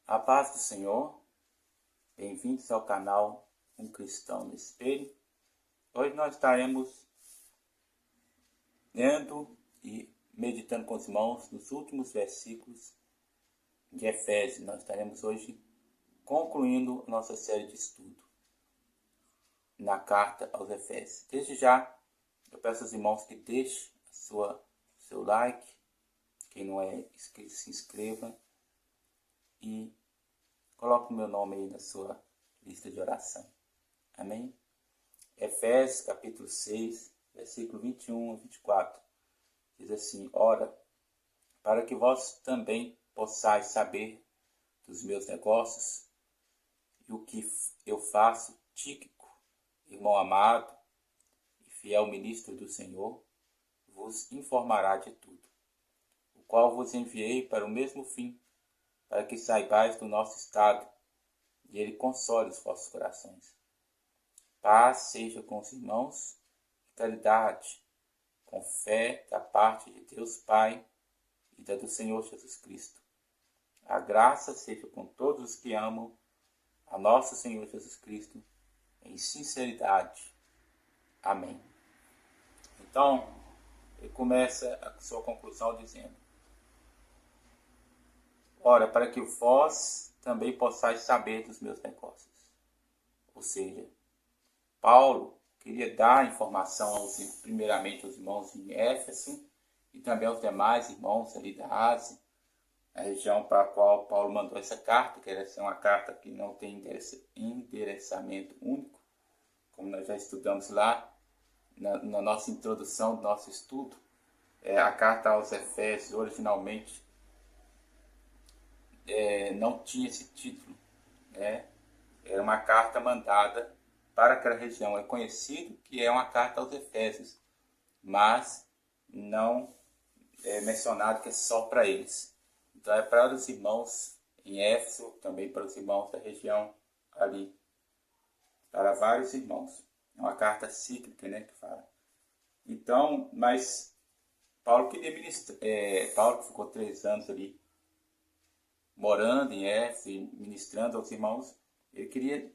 A paz do Senhor, bem-vindos ao canal Um Cristão no Espelho. Hoje nós estaremos lendo e meditando com os irmãos nos últimos versículos de Efésios. Nós estaremos hoje concluindo nossa série de estudo na carta aos Efésios. Desde já, eu peço aos irmãos que deixem seu like, quem não é inscrito se inscreva e coloque o meu nome aí na sua lista de oração. Amém? Efésios capítulo 6, versículo 21 a 24. Diz assim: Ora, para que vós também possais saber dos meus negócios e o que eu faço, Tíquico, irmão amado e fiel ministro do Senhor, vos informará de tudo, o qual vos enviei para o mesmo fim, para que saibais do nosso estado, e ele console os vossos corações. Paz seja com os irmãos, e caridade, com fé da parte de Deus Pai e da do Senhor Jesus Cristo. A graça seja com todos os que amam a nosso Senhor Jesus Cristo, em sinceridade. Amém. Então, ele começa a sua conclusão dizendo: Ora, para que vós também possais saber dos meus negócios. Ou seja, Paulo queria dar informação primeiramente aos irmãos em Éfeso e também aos demais irmãos ali da Ásia, a região para a qual Paulo mandou essa carta, que era ser uma carta que não tem endereçamento único, como nós já estudamos lá na nossa introdução do nosso estudo. A carta aos Efésios originalmente não tinha esse título, né? Era uma carta mandada para aquela região. É conhecido que é uma carta aos Efésios, mas não é mencionado que é só para eles. Então é para os irmãos em Éfeso, também para os irmãos da região ali, para vários irmãos. É uma carta cíclica, né, que fala. Então, mas Paulo queria ministrar. Paulo que ficou 3 anos ali morando em Éfeso e ministrando aos irmãos, ele queria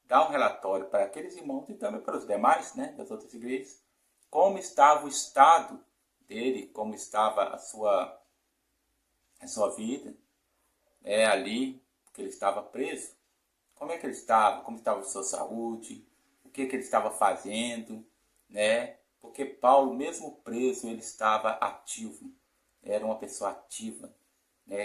dar um relatório para aqueles irmãos e também para os demais, né, das outras igrejas, como estava o estado dele, como estava a sua vida, ali, porque ele estava preso. Como é que ele estava? Como estava a sua saúde? O que ele estava fazendo, né? Porque Paulo, mesmo preso, ele estava ativo, era uma pessoa ativa.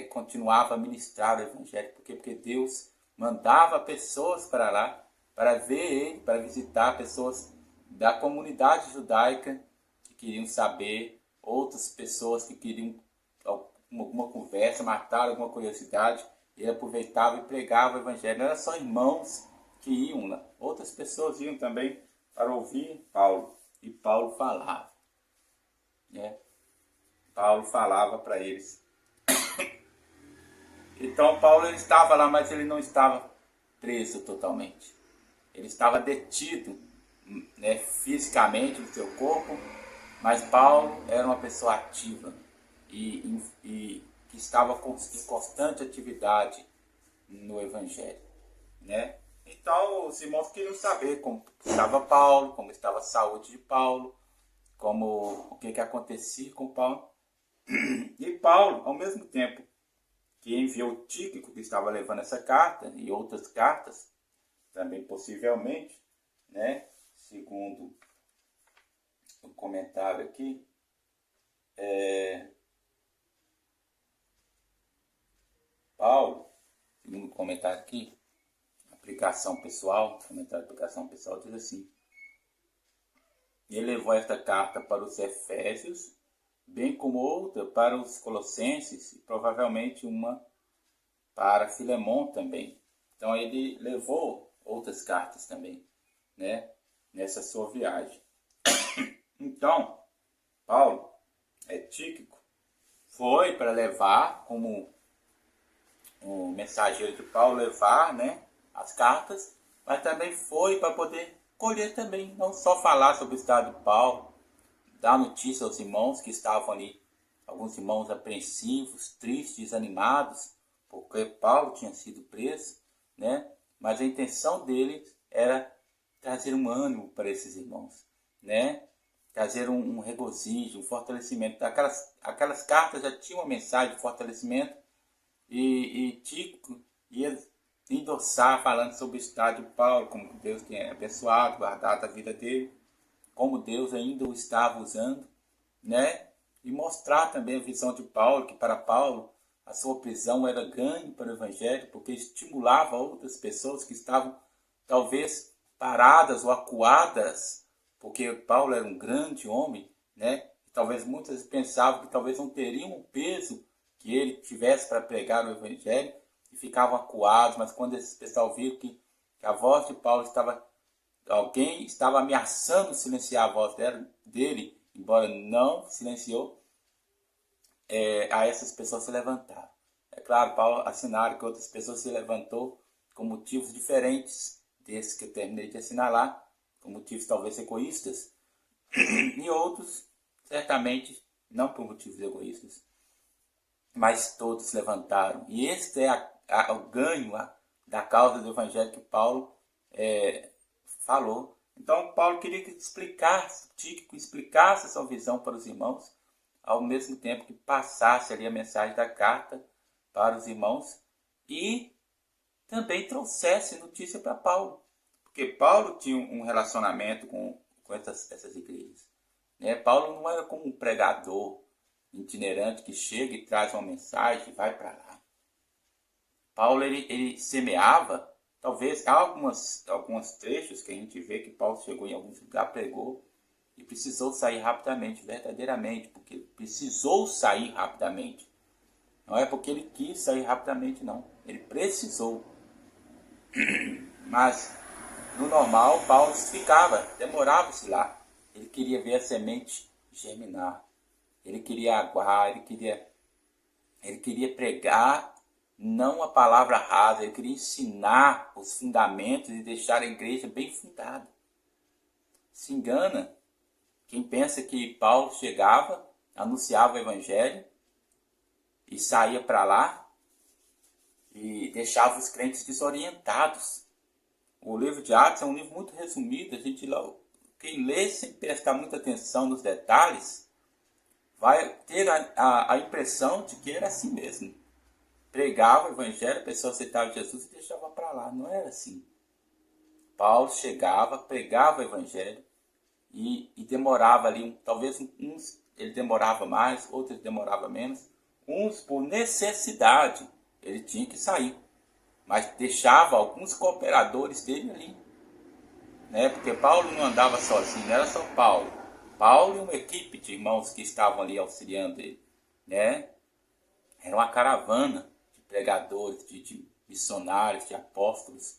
Continuava a ministrar o evangelho, porque Deus mandava pessoas para lá, para ver ele, para visitar pessoas da comunidade judaica que queriam saber, outras pessoas que queriam alguma conversa, matar alguma curiosidade. Ele aproveitava e pregava o evangelho. Não era só irmãos que iam lá, outras pessoas iam também para ouvir Paulo, e Paulo falava, né? Paulo falava para eles. Então Paulo ele estava lá, mas ele não estava preso totalmente. Ele estava detido, né, fisicamente no seu corpo, mas Paulo era uma pessoa ativa e que estava em constante atividade no Evangelho, né? Então os irmãos queriam saber como estava Paulo, como estava a saúde de Paulo, o que acontecia com Paulo. E Paulo, ao mesmo tempo que enviou Tíquico, que estava levando essa carta, e outras cartas, também possivelmente, né? Segundo o comentário aqui, Paulo, segundo o comentário aqui, aplicação pessoal, comentário de aplicação pessoal, diz assim: ele levou esta carta para os Efésios, bem como outra para os Colossenses, e provavelmente uma para Filemon também. Então ele levou outras cartas também, né, nessa sua viagem. Então, Paulo, Tíquico, foi para levar, como o mensageiro de Paulo, levar, né, as cartas, mas também foi para poder colher também, não só falar sobre o estado de Paulo, dar notícia aos irmãos que estavam ali, alguns irmãos apreensivos, tristes, desanimados, porque Paulo tinha sido preso, né? Mas a intenção dele era trazer um ânimo para esses irmãos, né? Trazer um regozijo, um fortalecimento. Aquelas cartas já tinham uma mensagem de fortalecimento e Tico ia endossar falando sobre o estado de Paulo, como Deus tinha abençoado, guardado a vida dele, como Deus ainda o estava usando, né? E mostrar também a visão de Paulo, que para Paulo a sua prisão era ganho para o Evangelho, porque estimulava outras pessoas que estavam talvez paradas ou acuadas, porque Paulo era um grande homem, né? E talvez muitas pensavam que talvez não teriam o peso que ele tivesse para pregar o Evangelho e ficavam acuados, mas quando esse pessoal viu que a voz de Paulo estava, alguém estava ameaçando silenciar a voz dele, embora não silenciou, a essas pessoas se levantaram. É claro, Paulo assinaram que outras pessoas se levantou com motivos diferentes desses que eu terminei de assinalar, com motivos talvez egoístas, e outros, certamente, não por motivos egoístas, mas todos se levantaram. E este é o ganho da causa do Evangelho que Paulo falou. Então, Paulo queria que explicasse, Tíquico explicasse essa visão para os irmãos, ao mesmo tempo que passasse ali a mensagem da carta para os irmãos e também trouxesse notícia para Paulo. Porque Paulo tinha um relacionamento com essas igrejas. Né? Paulo não era como um pregador itinerante que chega e traz uma mensagem e vai para lá. Paulo ele semeava, talvez alguns trechos que a gente vê que Paulo chegou em alguns lugares, pregou e precisou sair rapidamente, verdadeiramente, porque precisou sair rapidamente. Não é porque ele quis sair rapidamente, não. Ele precisou. Mas, no normal, Paulo demorava-se lá. Ele queria ver a semente germinar. Ele queria aguar, ele queria pregar não a palavra rasa, ele queria ensinar os fundamentos e deixar a igreja bem fundada. Se engana quem pensa que Paulo chegava, anunciava o Evangelho e saía para lá e deixava os crentes desorientados. O livro de Atos é um livro muito resumido. Quem lê sem prestar muita atenção nos detalhes vai ter a impressão de que era assim mesmo. Pregava o Evangelho, a pessoa aceitava Jesus e deixava para lá. Não era assim. Paulo chegava, pregava o Evangelho e demorava ali, talvez uns ele demorava mais, outros demorava menos. Uns por necessidade, ele tinha que sair. Mas deixava alguns cooperadores dele ali. Né? Porque Paulo não andava sozinho, não era só Paulo. Paulo e uma equipe de irmãos que estavam ali auxiliando ele. Né? Era uma caravana de pregadores, de missionários, de apóstolos.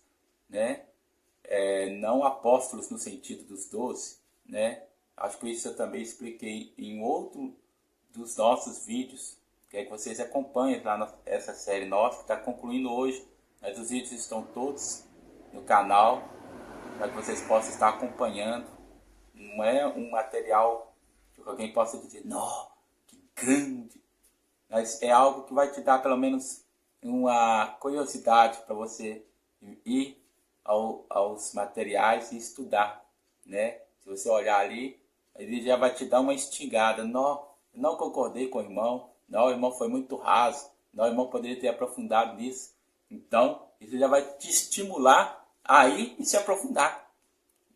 Né? Não apóstolos no sentido dos 12. Né? Acho que isso eu também expliquei em outro dos nossos vídeos. Quero que vocês acompanhem lá essa série nossa que está concluindo hoje. Mas os vídeos estão todos no canal para que vocês possam estar acompanhando. Não é um material que alguém possa dizer, não, que grande. Mas é algo que vai te dar pelo menos uma curiosidade para você ir aos materiais e estudar. Né? Se você olhar ali, ele já vai te dar uma instigada. Não concordei com o irmão. Não, o irmão foi muito raso. Não, o irmão poderia ter aprofundado nisso. Então, isso já vai te estimular a ir e se aprofundar.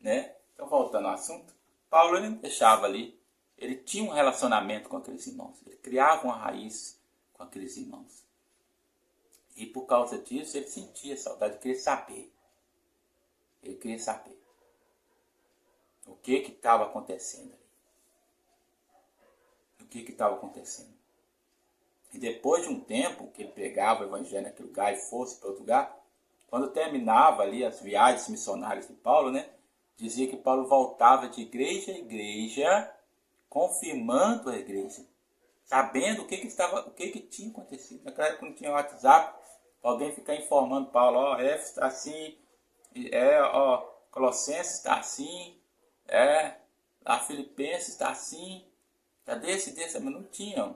Né? Então, voltando ao assunto, Paulo ele não deixava ali. Ele tinha um relacionamento com aqueles irmãos. Ele criava uma raiz com aqueles irmãos. E por causa disso, ele sentia saudade, ele queria saber. Ele queria saber o que estava acontecendo ali. O que estava acontecendo. E depois de um tempo que ele pregava o Evangelho naquele lugar e fosse para outro lugar, quando terminava ali as viagens missionárias de Paulo, né, dizia que Paulo voltava de igreja em igreja, confirmando a igreja, sabendo o que tinha acontecido. Naquela época não tinha WhatsApp, alguém ficar informando Paulo, Éfeso está assim, Colossenses está assim, a Filipenses está assim, está desse, mas não tinham.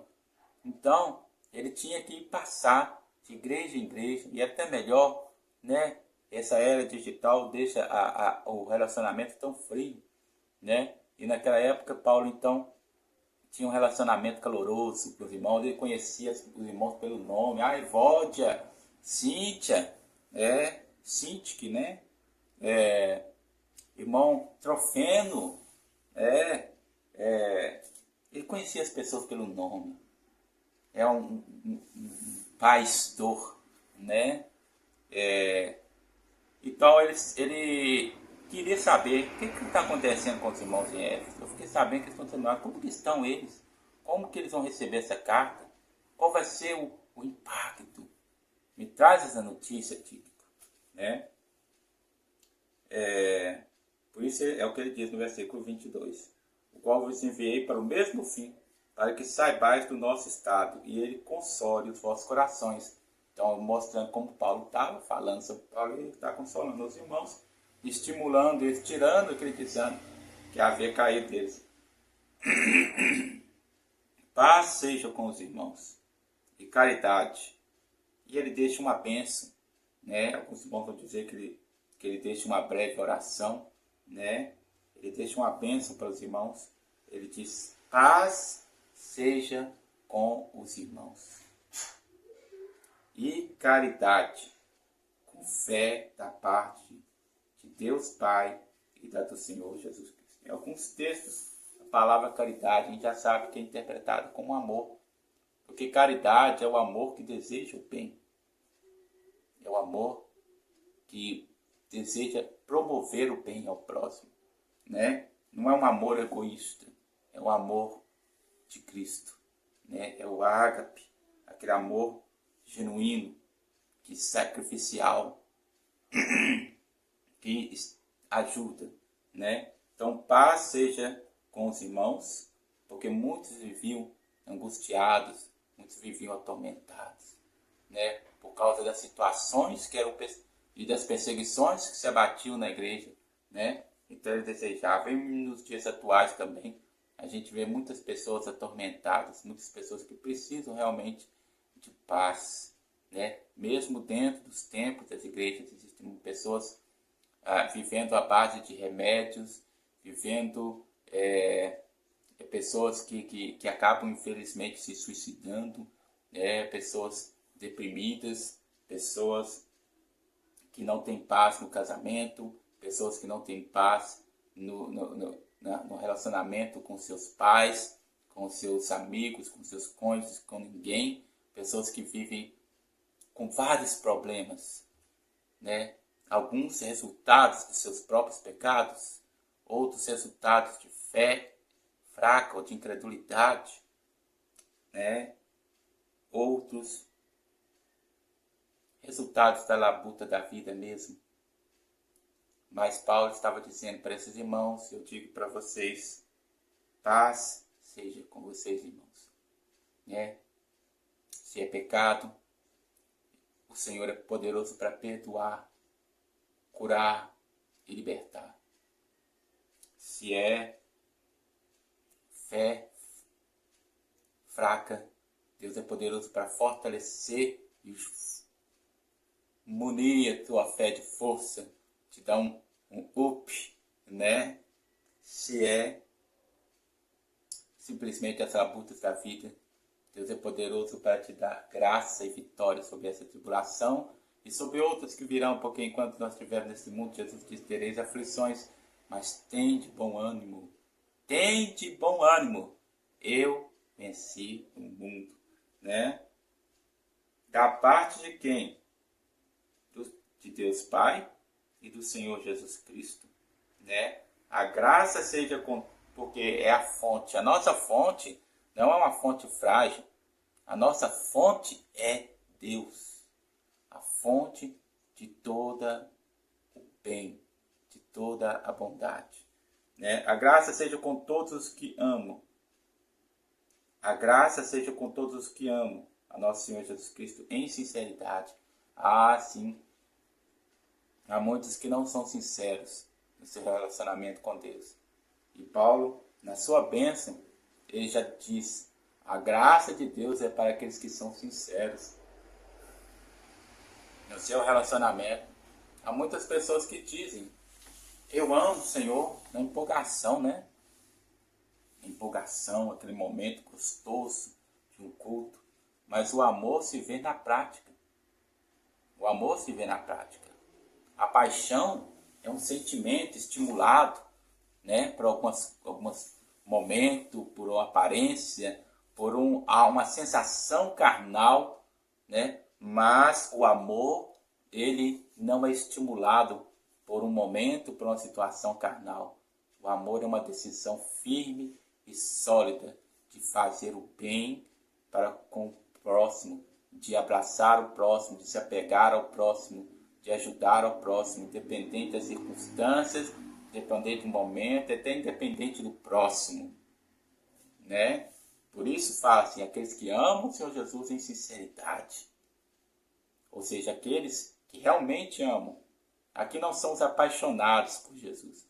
Então, ele tinha que passar de igreja em igreja, e até melhor, né? Essa era digital deixa o relacionamento tão frio, né? E naquela época, Paulo, então, tinha um relacionamento caloroso com os irmãos, ele conhecia os irmãos pelo nome, Evódia, Cíntia, Cintique, né? Irmão Trofeno, ele conhecia as pessoas pelo nome, é um pastor, né? Então ele queria saber o que está acontecendo com os irmãos em Éfeso. Eu fiquei sabendo que eles continuaram. Como que estão eles? Como que eles vão receber essa carta? Qual vai ser o impacto? Me traz essa notícia, Tíquico, né? Por isso é o que ele diz no versículo 22. O qual vos enviei para o mesmo fim, para que saibais do nosso estado, e ele console os vossos corações. Então, mostrando como Paulo estava falando sobre Paulo, ele está consolando os irmãos, estimulando eles, tirando, acreditando que havia caído deles. Paz seja com os irmãos e caridade. E ele deixa uma bênção, né? Alguns irmãos vão dizer que ele deixa uma breve oração, né? Ele deixa uma bênção para os irmãos. Ele diz: paz seja com os irmãos. E caridade, com fé da parte de Deus Pai e da do Senhor Jesus Cristo. Em alguns textos, a palavra caridade a gente já sabe que é interpretada como amor. Porque caridade é o amor que deseja o bem. É o amor que deseja promover o bem ao próximo, né? Não é um amor egoísta, é o amor de Cristo, né? É o ágape, aquele amor genuíno, que sacrificial, que ajuda, né? Então, paz seja com os irmãos, porque muitos viviam angustiados, muitos viviam atormentados, né? Por causa das situações que eram e das perseguições que se abatiam na igreja, né? Então ele desejava, e nos dias atuais também, a gente vê muitas pessoas atormentadas, muitas pessoas que precisam realmente de paz, né? Mesmo dentro dos templos das igrejas, existem pessoas vivendo à base de remédios, vivendo pessoas que acabam infelizmente se suicidando, pessoas deprimidas, pessoas que não têm paz no casamento, pessoas que não têm paz no relacionamento com seus pais, com seus amigos, com seus cônjuges, com ninguém, pessoas que vivem com vários problemas, né? Alguns resultados de seus próprios pecados, outros resultados de fé fraca ou de incredulidade, né? Outros resultados da labuta da vida mesmo. Mas Paulo estava dizendo para esses irmãos, eu digo para vocês, paz seja com vocês, irmãos, né? Se é pecado, o Senhor é poderoso para perdoar, curar e libertar. Se é fé fraca, Deus é poderoso para fortalecer e munir a tua fé de força, te dar um up, né? Se é simplesmente as labutas da vida, Deus é poderoso para te dar graça e vitória sobre essa tribulação e sobre outras que virão, porque enquanto nós estivermos nesse mundo, Jesus diz: tereis aflições, mas tende bom ânimo. Tende bom ânimo. Eu venci o mundo, né? Da parte de quem? De Deus Pai e do Senhor Jesus Cristo, né? A graça seja com, porque é a fonte. A nossa fonte não é uma fonte frágil. A nossa fonte é Deus. A fonte de toda o bem, de toda a bondade, né? A graça seja com todos os que amam. A graça seja com todos os que amam a nosso Senhor Jesus Cristo em sinceridade. Sim. Há muitos que não são sinceros no seu relacionamento com Deus. E Paulo, na sua bênção, ele já diz: a graça de Deus é para aqueles que são sinceros. seu relacionamento. Há muitas pessoas que dizem, eu amo o Senhor, na empolgação, né? Empolgação, aquele momento gostoso de um culto. Mas o amor se vê na prática. O amor se vê na prática. A paixão é um sentimento estimulado, né, por alguns momentos, por uma aparência, por uma sensação carnal, né? Mas o amor, ele não é estimulado por um momento, por uma situação carnal. O amor é uma decisão firme e sólida de fazer o bem para com o próximo, de abraçar o próximo, de se apegar ao próximo, de ajudar ao próximo, independente das circunstâncias, independente do momento, até independente do próximo, né? Por isso fala assim, aqueles que amam o Senhor Jesus em sinceridade, ou seja, aqueles que realmente amam. Aqui não são os apaixonados por Jesus,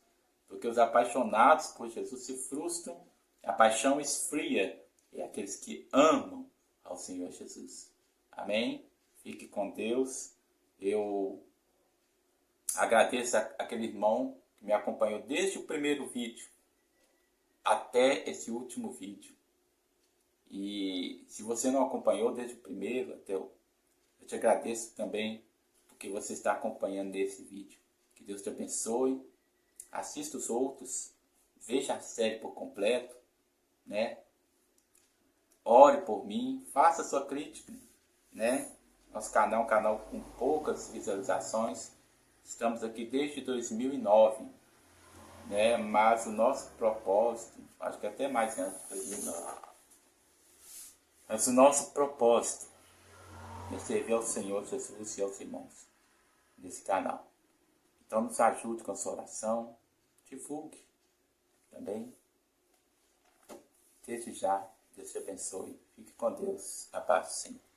porque os apaixonados por Jesus se frustram, a paixão esfria, e aqueles que amam ao Senhor Jesus. Amém? Fique com Deus. Eu agradeço aquele irmão que me acompanhou desde o primeiro vídeo até esse último vídeo. E se você não acompanhou desde o primeiro até eu te agradeço também porque você está acompanhando esse vídeo. Que Deus te abençoe. Assista os outros. Veja a série por completo, né? Ore por mim. Faça a sua crítica, né? Nosso canal é um canal com poucas visualizações. Estamos aqui desde 2009, né? Mas o nosso propósito, acho que até mais antes de 2009. Mas o nosso propósito é servir ao Senhor Jesus e aos irmãos desse canal. Então nos ajude com a sua oração, divulgue também. Desde já, Deus te abençoe. Fique com Deus. A paz do Senhor.